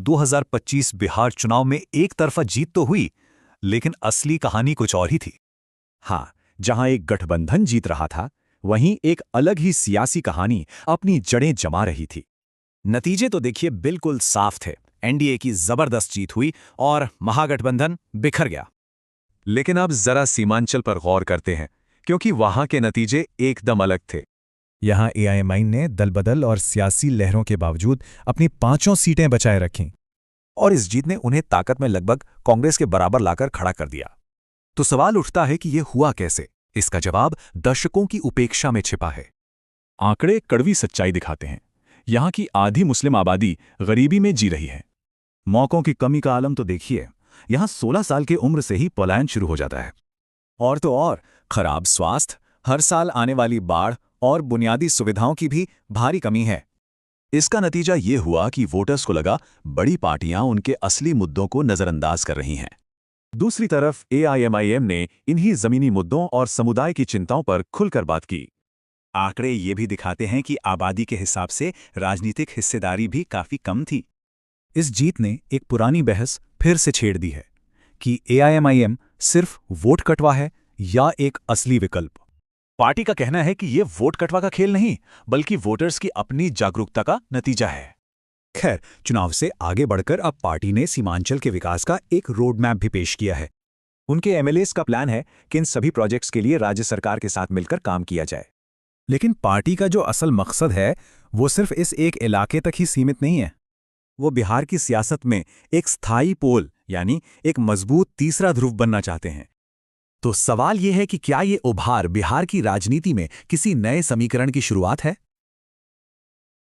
2025 बिहार चुनाव में एक तरफा जीत तो हुई, लेकिन असली कहानी कुछ और ही थी। हाँ, जहां एक गठबंधन जीत रहा था, वहीं एक अलग ही सियासी कहानी अपनी जड़ें जमा रही थी। नतीजे तो देखिए बिल्कुल साफ थे। एनडीए की जबरदस्त जीत हुई और महागठबंधन बिखर गया। लेकिन अब जरा सीमांचल पर गौर करते हैं, क्योंकि वहां के नतीजे एकदम अलग थे। यहाँ एआईएमआई ने दलबदल और सियासी लहरों के बावजूद अपनी 5 सीटें बचाए रखीं। और इस जीत ने उन्हें ताकत में लगभग कांग्रेस के बराबर लाकर खड़ा कर दिया। तो सवाल उठता है कि यह हुआ कैसे? इसका जवाब दशकों की उपेक्षा में छिपा है। आंकड़े कड़वी सच्चाई दिखाते हैं। यहाँ की आधी मुस्लिम आबादी गरीबी में जी रही है। मौकों की कमी का आलम तो देखिए, यहाँ 16 साल की उम्र से ही पलायन शुरू हो जाता है। और तो और खराब स्वास्थ्य, हर साल आने वाली बाढ़ और बुनियादी सुविधाओं की भी भारी कमी है। इसका नतीजा ये हुआ कि वोटर्स को लगा बड़ी पार्टियां उनके असली मुद्दों को नजरअंदाज कर रही हैं। दूसरी तरफ एआईएमआईएम ने इन्हीं जमीनी मुद्दों और समुदाय की चिंताओं पर खुलकर बात की। आंकड़े ये भी दिखाते हैं कि आबादी के हिसाब से राजनीतिक हिस्सेदारी भी काफी कम थी। इस जीत ने एक पुरानी बहस फिर से छेड़ दी है कि एआईएमआईएम सिर्फ वोट कटवा है या एक असली विकल्प। पार्टी का कहना है कि ये वोट कटवा का खेल नहीं, बल्कि वोटर्स की अपनी जागरूकता का नतीजा है। खैर, चुनाव से आगे बढ़कर अब पार्टी ने सीमांचल के विकास का एक रोड मैप भी पेश किया है। उनके एमएलएस का प्लान है कि इन सभी प्रोजेक्ट्स के लिए राज्य सरकार के साथ मिलकर काम किया जाए। लेकिन पार्टी का जो असल मकसद है, वो सिर्फ इस एक इलाके तक ही सीमित नहीं है। वो बिहार की सियासत में एक स्थायी पोल, यानी एक मजबूत तीसरा ध्रुव बनना चाहते हैं। तो सवाल ये है कि क्या ये उभार बिहार की राजनीति में किसी नए समीकरण की शुरुआत है?